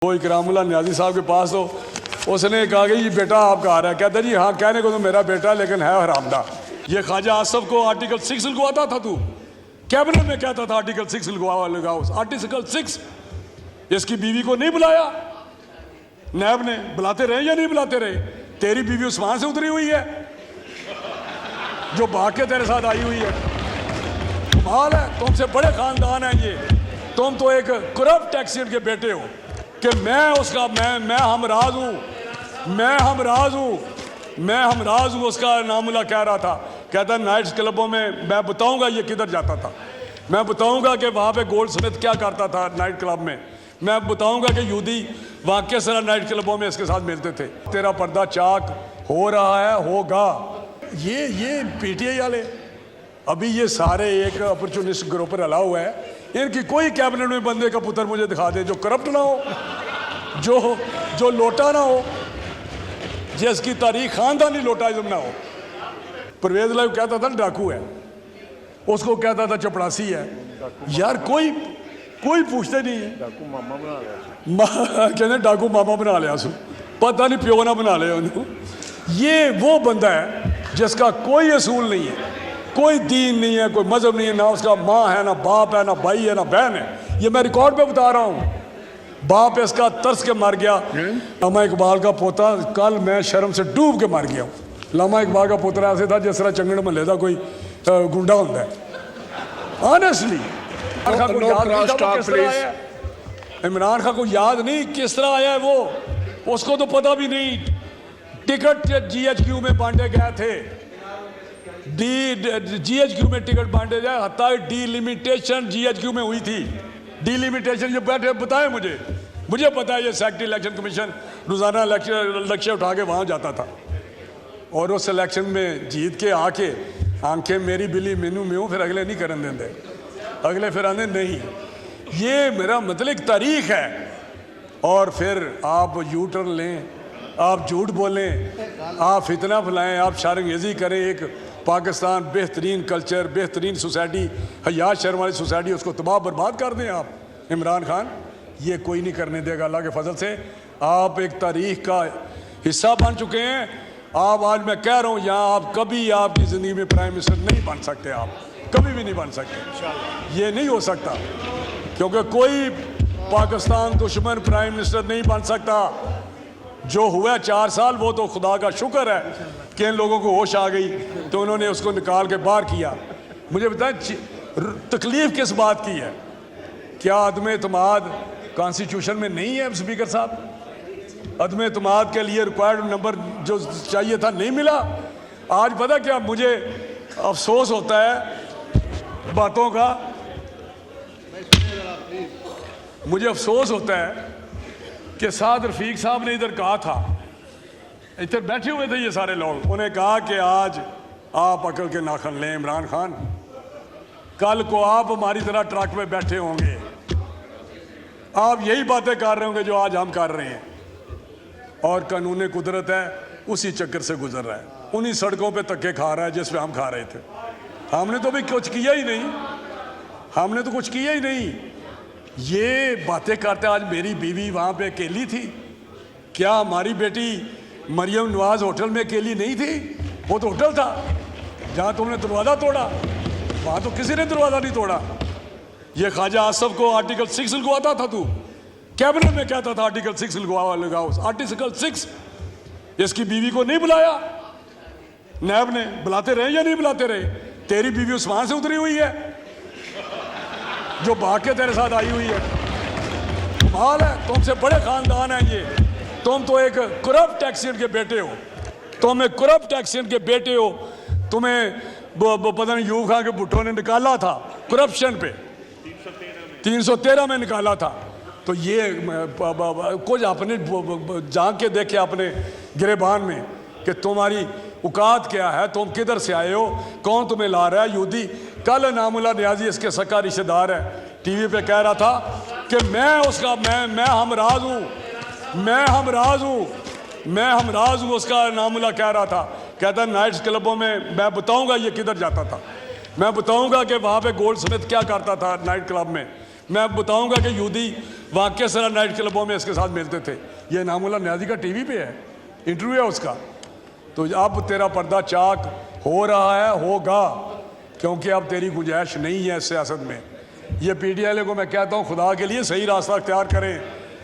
वो इकरामुल्लाह नियाज़ी साहब के पास तो उसने कहा कि ये बेटा आपका आ रहा है। कहता जी हाँ, कहने को तो मेरा बेटा लेकिन है हरामदा। ये ख्वाजा आसफ को आर्टिकल 6 लगवाता था, तू कैबिनेट में कहता था आर्टिकल 6 लगाओ। आर्टिकल 6 इसकी बीवी को नहीं बुलाया, नैब ने बुलाते रहे या नहीं बुलाते रहे? तेरी बीवी उस्मान से उतरी हुई है जो भाग के तेरे साथ आई हुई है। कमाल है, तुमसे बड़े खानदान है ये। तुम तो एक करप्ट टैक्सीन के बेटे हो कि मैं उसका मैं हमराज हूँ, मैं हमराज हूँ। उसका नामुल्ला कह रहा था, कहता नाइट्स क्लबों में मैं बताऊंगा ये किधर जाता था, मैं बताऊंगा कि वहाँ पे गोल्ड स्मिथ क्या करता था नाइट क्लब में, मैं बताऊंगा कि यूदी वहाँ किस तरह नाइट क्लबों में इसके साथ मिलते थे। तेरा पर्दा चाक हो रहा है, होगा। ये पीटीआई वाले अभी ये सारे एक अपॉर्चुनिस्ट ग्रुप पर अलाउ है। इनकी कोई कैबिनेट में बंदे का पुत्र मुझे दिखा दे जो करप्ट ना हो, जो लोटा ना हो, जिसकी तारीख खानदानी लोटाइज्म ना हो। परवेज लाइव कहता था डाकू है, उसको कहता था चपड़ासी है। यार कोई पूछते नहीं है। डाकू मामा बना लिया, कहते डाकू मामा बना लिया सू, पता नहीं प्यो ना बना लिया उन्होंने। ये वो बंदा है जिसका कोई असूल नहीं है, कोई दीन नहीं है, कोई मजहब नहीं है, ना उसका माँ है, ना बाप है, ना भाई है, ना बहन है। ये मैं रिकॉर्ड पे बता रहा हूँ। बाप इसका तरस के मर गया। लामा इकबाल का पोता, कल मैं शर्म से डूब के मर गया हूँ। लामा इकबाल का पोता ऐसे था जिस तरह चंगड़ महल का कोई गुंडा होता है। ऑनेस्टली इमरान खान को याद नहीं किस तरह आया है वो, उसको तो पता भी नहीं। टिकट GHQ में बांटे गए थे, GHQ में टिकट बांटे जाए, हत्ता डिलिमिटेशन GHQ में हुई थी। डिलिमिटेशन जो बैठे बताए मुझे पता है। ये सेक्रेटरी इलेक्शन कमीशन रोजाना लक्ष्य उठा के वहाँ जाता था और उस इलेक्शन में जीत के आके आंखें मेरी बिली मेनू में हूँ, फिर अगले नहीं करने देते, अगले फिर आने नहीं। ये मेरा मतलब एक तारीख है। और फिर आप यू टर्न लें, आप झूठ बोलें, आप फितना फैलाएं, आप शारंगेजी करें। एक पाकिस्तान बेहतरीन कल्चर, बेहतरीन सोसाइटी, हयात शर्म वाली सोसाइटी, उसको तबाह बर्बाद कर दें आप। इमरान खान ये कोई नहीं करने देगा अल्लाह के फजल से। आप एक तारीख का हिस्सा बन चुके हैं। आप आज मैं कह रहा हूँ यहाँ आप कभी आपकी ज़िंदगी में प्राइम मिनिस्टर नहीं बन सकते, आप कभी भी नहीं बन सकते। ये नहीं हो सकता क्योंकि कोई पाकिस्तान दुश्मन प्राइम मिनिस्टर नहीं बन सकता। जो हुआ 4 साल वो तो खुदा का शुक्र है कि इन लोगों को होश आ गई तो उन्होंने उसको निकाल के बाहर किया। मुझे बताएं तकलीफ किस बात की है? क्या अदम एतमाद कॉन्स्टिट्यूशन में नहीं है? स्पीकर साहब, अदम एतमाद के लिए रिक्वायर्ड नंबर जो चाहिए था नहीं मिला। आज पता क्या मुझे अफसोस होता है बातों का, मुझे अफसोस होता है कि साद रफीक साहब ने इधर कहा था, इधर बैठे हुए थे ये सारे लोग, उन्हें कहा कि आज आप अकल के नाखन लें इमरान खान, कल को आप हमारी तरह ट्रक में बैठे होंगे, आप यही बातें कर रहे होंगे जो आज हम कर रहे हैं। और कानून कुदरत है उसी चक्कर से गुजर रहा है, उन्हीं सड़कों पे धक्के खा रहा है जिस पे हम खा रहे थे। हमने तो भी कुछ किया ही नहीं, हमने तो कुछ किया ही नहीं। ये बातें करते आज मेरी बीवी वहाँ पे अकेली थी। क्या हमारी बेटी मरियम नवाज होटल में अकेली नहीं थी? वो तो होटल था जहाँ तुमने दरवाज़ा तोड़ा, वहाँ तो किसी ने दरवाज़ा नहीं तोड़ा। ये ख्वाजा आसफ को आर्टिकल 6 लगवाता था, तू कैबिनेट में कहता था आर्टिकल 6 लगाओ। आर्टिकल 6 इसकी बीवी को नहीं बुलाया, नैब ने बुलाते रहे या नहीं बुलाते रहे? तेरी बीवी उस्मान से उतरी हुई है जो भाग के तेरे साथ आई हुई है। कमाल है, तुमसे बड़े खानदान है ये। तुम तो एक करप्ट टैक्सीन के बेटे हो, तुम एक करप्ट टैक्सीन के बेटे हो। तुम्हें पता नहीं यूब खान के भुट्टो ने निकाला था करप्शन पे, 313 में निकाला था। तो ये कुछ अपने झांक के देखे अपने गिरेबान में कि तुम्हारी औकात क्या है, तुम किधर से आए हो, कौन तुम्हें ला रहा है। यूदी कल नामुल्लाह नियाज़ी इसके सक्का रिश्तेदार है, टीवी पे कह रहा था कि मैं हमराज हूँ। उसका नामुल्लाह कह रहा था, कहता नाइट्स क्लबों में मैं बताऊंगा ये किधर जाता था, मैं बताऊंगा कि वहाँ पे गोल्ड स्मिथ क्या करता था नाइट क्लब में, मैं बताऊंगा कि यूदी वहाँ किस तरह नाइट क्लबों में इसके साथ मिलते थे। ये इनामुल्लाह न्याजी का टीवी पे है, इंटरव्यू है उसका। तो अब तेरा पर्दा चाक हो रहा है, होगा, क्योंकि अब तेरी गुंजाइश नहीं है सियासत में। ये PTI को मैं कहता हूँ, खुदा के लिए सही रास्ता अख्तियार करें।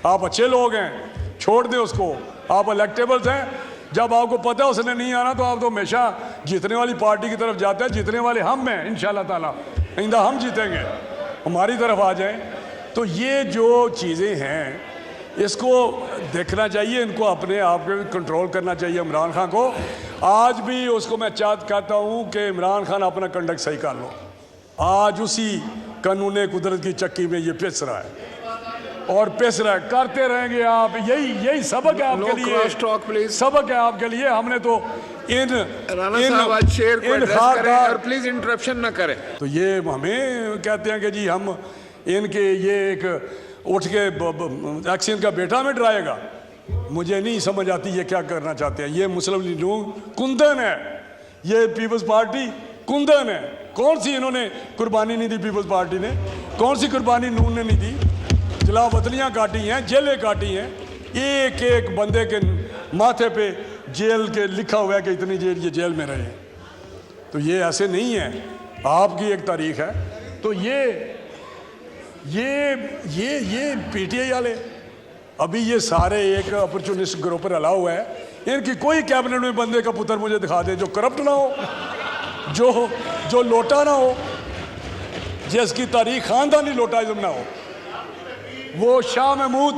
आप अच्छे लोग हैं, छोड़ दें उसको, आप इलेक्टेबल्स हैं। जब आपको पता है उसने नहीं आना तो आप तो हमेशा जीतने वाली पार्टी की तरफ जाते हैं। जीतने वाले हम हैं इंशाल्लाह ताला, आइंदा हम जीतेंगे, हमारी तरफ आ जाएं। तो ये जो चीज़ें हैं इसको देखना चाहिए, इनको अपने आप पे कंट्रोल करना चाहिए इमरान खान को। आज भी उसको मैं कहता हूँ कि इमरान खान अपना कंडक्ट सही कर लो। आज उसी कानून कुदरत की चक्की में ये पिस रहा है और पिस रहा है, करते रहेंगे आप। यही सबक है आपके लिए, सबक है आपके लिए। हमने तो राना साहब आज शेर को एड्रेस करें और प्लीज इंटरप्शन ना करें। तो ये हमें कहते हैं कि जी हम इनके ये एक उठ के एक्शन का बेटा में डराएगा। मुझे नहीं समझ आती ये क्या करना चाहते हैं। ये मुस्लिम लीग कुंदन है, ये पीपल्स पार्टी कुंदन है। कौन सी इन्होंने कुर्बानी नहीं दी, पीपल्स पार्टी ने कौन सी कुर्बानी नून ने नहीं दी। जलावतलियाँ काटी हैं, जेलें काटी हैं, एक एक बंदे के माथे पे जेल के लिखा हुआ है कि इतनी देर ये जेल में रहे। तो ये ऐसे नहीं है, आपकी एक तारीख है। तो ये PTI वाले अभी ये सारे एक अपॉर्चुनिस्ट ग्रुप पर अला हुआ है। इनकी कोई कैबिनेट में बंदे का पुत्र मुझे दिखा दे जो करप्ट ना हो, जो लोटा ना हो, जिसकी तारीख खानदानी लोटाइज्म ना हो। वो Shah Mahmood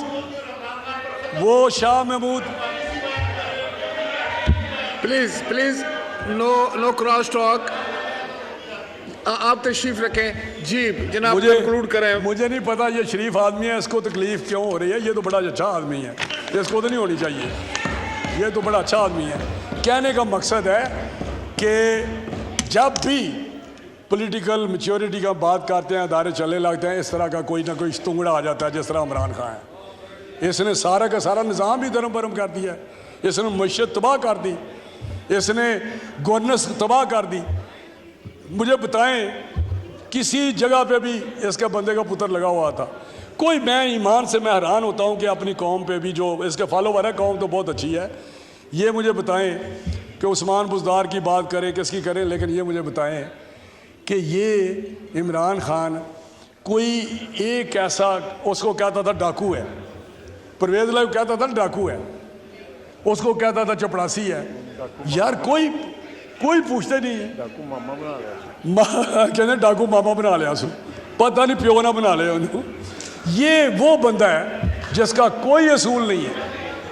please no cross talk. आप तशरीफ रखें जी जनाब, कंक्लूड करें। मुझे नहीं पता ये शरीफ आदमी है, इसको तकलीफ क्यों हो रही है। ये तो बड़ा अच्छा आदमी है, इसको तो नहीं होनी चाहिए। ये तो बड़ा अच्छा आदमी है। कहने का मकसद है कि जब भी पॉलिटिकल मैच्योरिटी का बात करते हैं, अदारे चलने लगते हैं, इस तरह का कोई ना कोई स्तुंगड़ा आ जाता है। जिस तरह इमरान खान है, इसने सारा का सारा निज़ाम भी धर्म भरम कर दिया है। इसने मईशत तबाह कर दी, इसने गवर्नेंस तबाह कर दी। मुझे बताएं किसी जगह पे भी इसके बंदे का पुत्र लगा हुआ था कोई? मैं ईमान से मैं हैरान होता हूँ कि अपनी कौम पे भी जो इसके फॉलोवर है, कौम तो बहुत अच्छी है। ये मुझे बताएं कि उस्मान बुज़दार की बात करें, किसकी करें, लेकिन ये मुझे बताएं कि ये इमरान खान कोई एक ऐसा, उसको कहता था डाकू है, परवेज़ लाइव कहता था डाकू है, उसको कहता था चपड़ासी है। यार कोई पूछते नहीं है। डाकू मामा बना लिया, कहते डाकू मामा बना लिया सू, पता नहीं प्यो ना बना लिया उन्होंने। ये वो बंदा है जिसका कोई असूल नहीं है,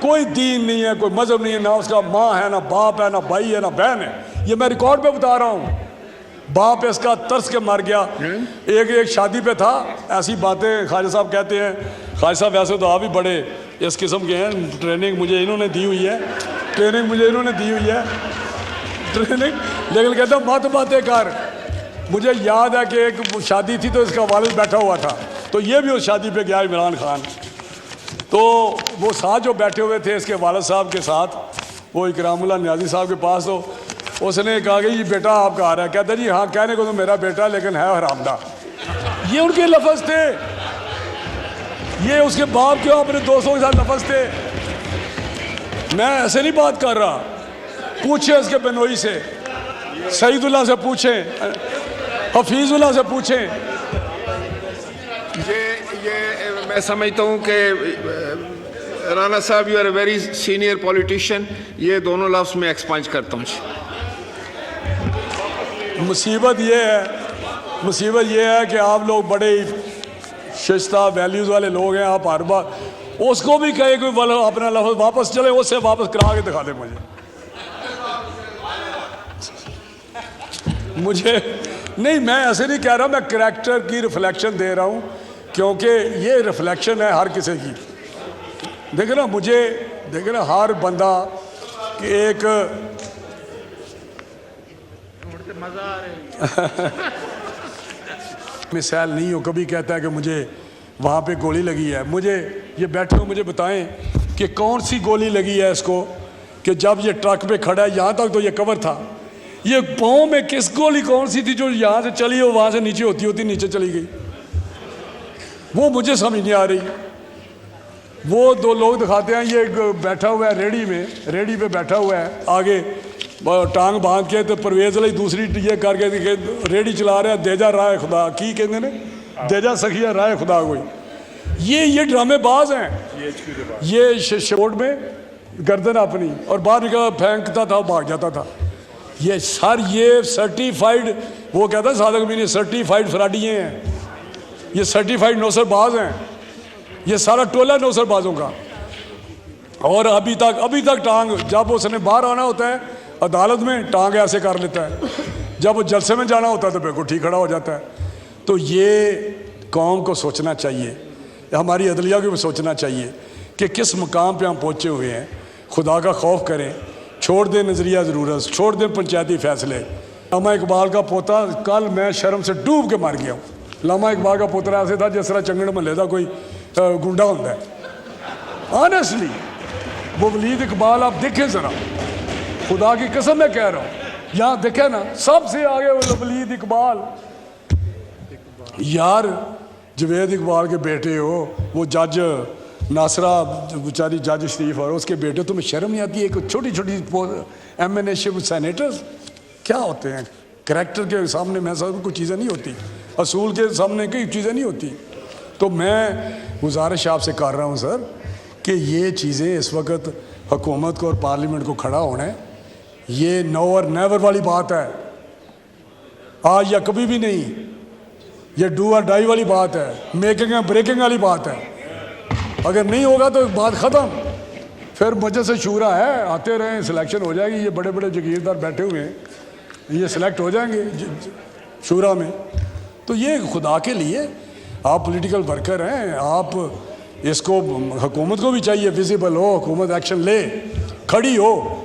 कोई दीन नहीं है, कोई मजहब नहीं है, ना उसका माँ है, ना बाप है, ना भाई है, ना बहन है। ये मैं रिकॉर्ड पे बता रहा हूँ। बाप इसका तरस के मर गया। एक शादी पे था, ऐसी बातें ख्वाजा साहब कहते हैं। ख्वाजा साहब वैसे तो आप भी बड़े इस किस्म के हैं, ट्रेनिंग मुझे इन्होंने दी हुई है, लेकिन कहता मत बातें कर। मुझे याद है कि एक शादी थी तो इसका वालिद बैठा हुआ था, तो ये भी उस शादी पे गया इमरान खान। तो वो साथ जो बैठे हुए थे इसके वालिद साहब के साथ, वो इकरामुल्लाह न्याजी साहब के पास, तो उसने कहा कि ये बेटा आपका आ रहा है। कहता जी हाँ, कहने को तो मेरा बेटा लेकिन है हरामदा। ये उनके लफ्ज़ थे, ये उसके बाप के अपने दोस्तों के साथ लफ्ज़ थे। मैं ऐसे नहीं बात कर रहा, पूछे इसके बेनोई से, सईदुल्लाह से पूछें, हफीजुल्लाह से पूछें। ये मैं समझता हूँ कि Rana sahab you are a very senior politician. ये दोनों लफ्ज़ में एक्सपांज करता हूँ। मुसीबत ये है कि आप लोग बड़े शिस्ता वैल्यूज़ वाले लोग हैं। आप हर बार उसको भी कहे कोई अपना लफ्ज़ वापस चले, उससे वापस करा के दिखा दे मुझे नहीं, मैं ऐसे नहीं कह रहा, मैं करैक्टर की रिफ्लेक्शन दे रहा हूँ, क्योंकि ये रिफ्लेक्शन है हर किसी की। देखे ना, देखे ना, हर बंदा एक मिसाल नहीं हो, कभी कहता है कि मुझे वहाँ पे गोली लगी है। मुझे ये बैठे हो, मुझे बताएं कि कौन सी गोली लगी है इसको, कि जब ये ट्रक पे खड़ा है, यहाँ तक तो ये कवर था, ये पाँव में किस गोली कौन सी थी जो यहाँ से चली हो, वहाँ से नीचे होती नीचे चली गई। वो मुझे समझ नहीं आ रही। वो दो लोग दिखाते हैं, ये एक बैठा हुआ है रेडी में, रेडी पे बैठा हुआ है, आगे टांग बांध के, तो परवेज अली दूसरी ये करके रेडी चला रहा है, देजा राय खुदा की कहते ने, देजा सखिया राय खुदा कोई। ये ड्रामेबाज हैं। ये शोट में गर्दन अपनी और बाहर निकल फेंकता था, भाग जाता था। ये सर ये सर्टिफाइड, वो कहता है सादक मीनी सर्टिफाइड फराडिये हैं, ये सर्टिफाइड नौसरबाज हैं, ये सारा टोला नौसरबाजों का। और अभी तक टांग, जब उसने बाहर आना होता है अदालत में, टांग ऐसे कर लेता है, जब वो जलसे में जाना होता है तो बिल्कुल ठीक खड़ा हो जाता है। तो ये कौम को सोचना चाहिए, हमारी अदलिया को भी सोचना चाहिए कि किस मुकाम पे हम पहुँचे हुए हैं। खुदा का खौफ करें, छोड़ दें नज़रिया ज़रूरत, छोड़ दें पंचायती फ़ैसले। लामा इकबाल का पोता, कल मैं शर्म से डूब के मर गया हूँ। लामा इकबाल का पोता ऐसे था जिस तरह चंगड़ महल का कोई गुंडा होता है। ऑनेस्टली वो वलीद इकबाल आप देखें ज़रा, खुदा की कसम मैं कह रहा हूँ, यहाँ देखे ना, सबसे आगे वो वलीद इकबाल। यार जवेद इकबाल के बेटे हो, वो जज नासरा बेचारी जज शरीफ, और उसके बेटे, तुम्हें शर्म नहीं आती? एक छोटी छोटी एमएनएशिप सेनेटर्स क्या होते हैं? करैक्टर के सामने मैं सब कुछ चीज़ें नहीं होती, असूल के सामने कोई चीज़ें नहीं होती। तो मैं गुजारिश आपसे कर रहा हूँ सर कि ये चीज़ें इस वक्त हुकूमत को और पार्लियामेंट को खड़ा होना है। ये नो और नेवर वाली बात है, आज या कभी भी नहीं। ये डू और डाई वाली बात है, मेकिंग एंड ब्रेकिंग वाली बात है। अगर नहीं होगा तो बात ख़त्म। फिर मजलिस शूरा है, आते रहें, सिलेक्शन हो जाएगी। ये बड़े बड़े जागीरदार बैठे हुए हैं, ये सिलेक्ट हो जाएंगे शूरा में। तो ये खुदा के लिए आप पॉलिटिकल वर्कर हैं, आप इसको, हुकूमत को भी चाहिए विजिबल हो, हुकूमत एक्शन ले, खड़ी हो।